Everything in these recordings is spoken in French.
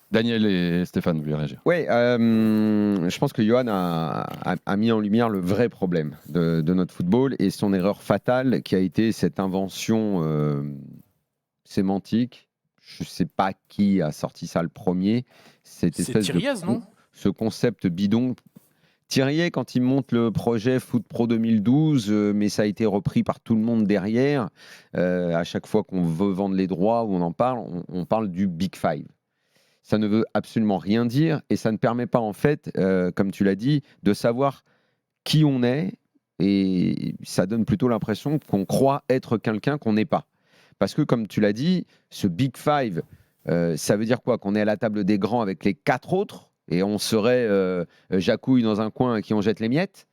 Daniel et Stéphane voulaient réagir. Oui, je pense que Johan a mis en lumière le vrai problème de notre football et son erreur fatale qui a été cette invention sémantique. Je ne sais pas qui a sorti ça le premier. Cette C'est espèce Thiriez, non ? ce concept bidon. Thiriez, quand il monte le projet Foot Pro 2012, mais ça a été repris par tout le monde derrière. À chaque fois qu'on veut vendre les droits ou on en parle, on parle du Big Five. Ça ne veut absolument rien dire et ça ne permet pas, en fait, comme tu l'as dit, de savoir qui on est et ça donne plutôt l'impression qu'on croit être quelqu'un qu'on n'est pas. Parce que, comme tu l'as dit, ce Big Five, ça veut dire quoi? Qu'on est à la table des grands avec les 4 autres et on serait Jacouille dans un coin à qui on jette les miettes?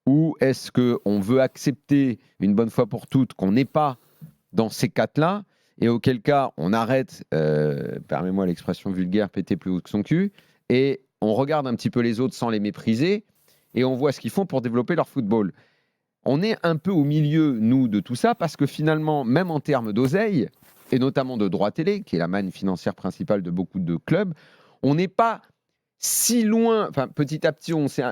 Ou est-ce qu'on veut accepter une bonne fois pour toutes qu'on n'est pas dans ces 4-là et auquel cas on arrête, permets-moi l'expression vulgaire, péter plus haut que son cul, et on regarde un petit peu les autres sans les mépriser et on voit ce qu'ils font pour développer leur football. On est un peu au milieu, nous, de tout ça parce que finalement, même en termes d'oseille, et notamment de droits télé, qui est la manne financière principale de beaucoup de clubs, on n'est pas si loin, enfin petit à petit on s'est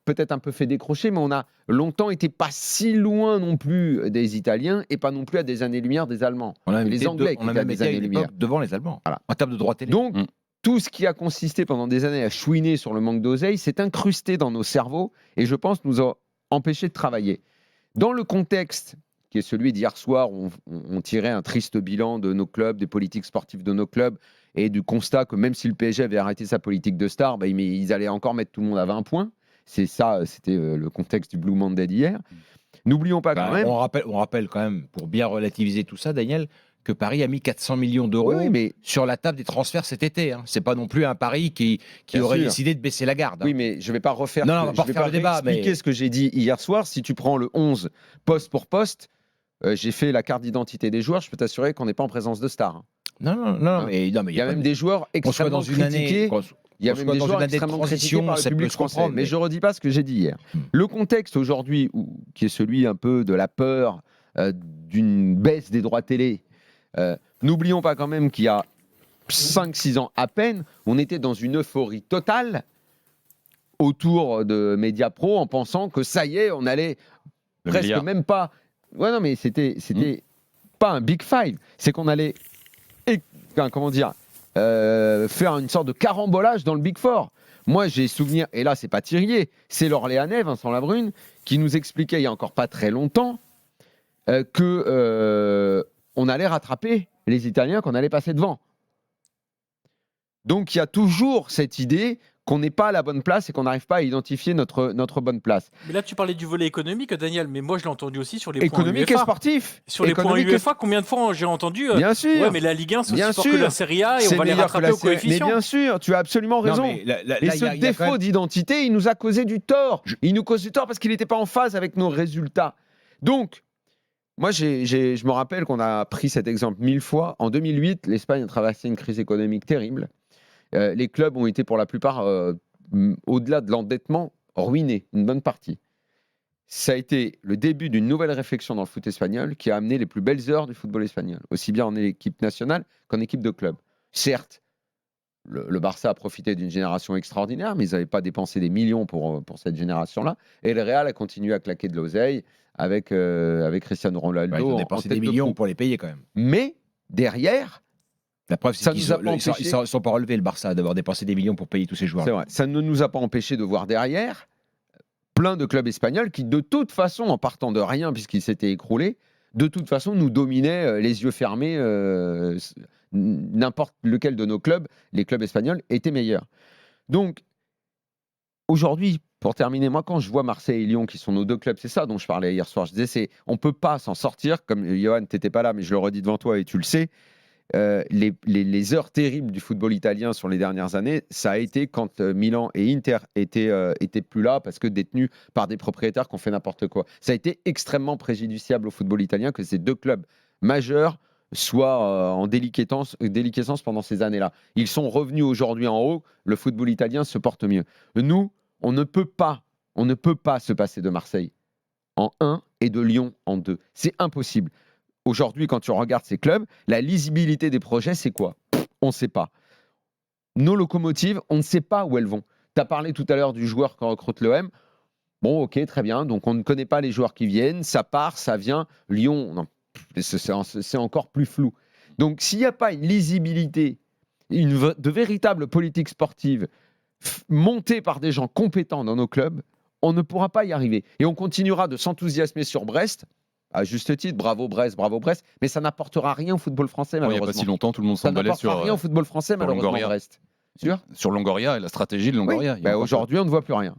peut-être un peu fait décrocher, mais on a longtemps été pas si loin non plus des Italiens et pas non plus à des années-lumière des Allemands. On a Et les Anglais on a qui étaient à même des été à une années-lumière. époque devant les Allemands, Voilà. en termes de droits télé. Donc, tout ce qui a consisté pendant des années à chouiner sur le manque d'oseille s'est incrusté dans nos cerveaux et je pense nous a empêchés de travailler. Dans le contexte qui est celui d'hier soir, où on tirait un triste bilan de nos clubs, des politiques sportives de nos clubs et du constat que même si le PSG avait arrêté sa politique de star, bah, ils allaient encore mettre tout le monde à 20 points. C'est ça, c'était le contexte du Blue Monday d'hier. N'oublions pas quand même... On rappelle quand même, pour bien relativiser tout ça, Daniel, que Paris a mis 400 millions d'euros sur la table des transferts cet été. Hein. C'est pas non plus un Paris qui aurait décidé de baisser la garde. Hein. Oui, mais je vais pas refaire. Non, on va pas refaire le débat. Expliquer ce que j'ai dit hier soir. Si tu prends le 11 poste pour poste, j'ai fait la carte d'identité des joueurs. Je peux t'assurer qu'on n'est pas en présence de stars. Non, mais il y a même des joueurs extrêmement critiqués. Il y a même des joueurs extrêmement critiqués par le public français. Mais je ne redis pas ce que j'ai dit hier. Le contexte aujourd'hui, qui est celui un peu de la peur d'une baisse des droits télé, n'oublions pas quand même qu'il y a 5-6 ans à peine, on était dans une euphorie totale autour de Mediapro en pensant que ça y est, on allait presque même pas... Ouais, non, mais c'était pas un Big Five. C'est qu'on allait... comment dire faire une sorte de carambolage dans le Big Four. Moi, j'ai souvenir, et là, c'est pas Thiriez, c'est l'Orléanais, Vincent Labrune, qui nous expliquait il y a encore pas très longtemps que on allait rattraper les Italiens, qu'on allait passer devant. Donc, il y a toujours cette idée qu'on n'est pas à la bonne place et qu'on n'arrive pas à identifier notre bonne place. Mais là, tu parlais du volet économique, Daniel, mais moi, je l'ai entendu aussi sur les points UEFA. Économique et sportif. Sur les points UEFA, combien de fois j'ai entendu Bien sûr. Ouais, mais la Ligue 1, c'est aussi fort que la Serie A et on va les rattraper au coefficient. Mais bien sûr, tu as absolument raison. Non, mais ce défaut d'identité, il nous a causé du tort. Il nous cause du tort parce qu'il n'était pas en phase avec nos résultats. Donc, moi, je me rappelle qu'on a pris cet exemple 1000 fois. En 2008, l'Espagne a traversé une crise économique terrible. Les clubs ont été pour la plupart... au-delà de l'endettement, ruiné, une bonne partie. Ça a été le début d'une nouvelle réflexion dans le foot espagnol qui a amené les plus belles heures du football espagnol, aussi bien en équipe nationale qu'en équipe de club. Certes, le Barça a profité d'une génération extraordinaire, mais ils n'avaient pas dépensé des millions pour cette génération-là. Et le Real a continué à claquer de l'oseille avec Cristiano Ronaldo. Ils ont dépensé des millions pour les payer quand même. Mais derrière... La preuve, c'est qu'ils ne sont pas relevés, le Barça, d'avoir dépensé des millions pour payer tous ces joueurs. C'est vrai. Ça ne nous a pas empêché de voir derrière plein de clubs espagnols qui, de toute façon, en partant de rien, puisqu'ils s'étaient écroulés, de toute façon, nous dominaient les yeux fermés. N'importe lequel de nos clubs, les clubs espagnols, étaient meilleurs. Donc, aujourd'hui, pour terminer, moi, quand je vois Marseille et Lyon, qui sont nos deux clubs, c'est ça dont je parlais hier soir. Je disais, on ne peut pas s'en sortir, comme Johan, tu n'étais pas là, mais je le redis devant toi et tu le sais. Les heures terribles du football italien sur les dernières années, ça a été quand Milan et Inter étaient plus là parce que détenus par des propriétaires qui ont fait n'importe quoi. Ça a été extrêmement préjudiciable au football italien que ces deux clubs majeurs soient en déliquescence pendant ces années-là. Ils sont revenus aujourd'hui en haut, le football italien se porte mieux. Nous, on ne peut pas se passer de Marseille en 1 et de Lyon en 2. C'est impossible. Aujourd'hui, quand tu regardes ces clubs, la lisibilité des projets, c'est quoi? On ne sait pas. nos locomotives, on ne sait pas où elles vont. Tu as parlé tout à l'heure du joueur que recrute l'OM. Bon, ok, très bien. Donc, on ne connaît pas les joueurs qui viennent. Ça part, ça vient. Lyon, non, c'est encore plus flou. Donc, s'il n'y a pas une lisibilité, de véritable politique sportive montée par des gens compétents dans nos clubs, on ne pourra pas y arriver. Et on continuera de s'enthousiasmer sur Brest. À juste titre, bravo Brest, mais ça n'apportera rien au football français, Il n'y a malheureusement. pas si longtemps, tout le monde Ça s'emballait n'apportera rien au football français, malheureusement, Longoria. Brest. Sûr Sur Longoria et la stratégie de Longoria. Aujourd'hui, on ne voit plus rien.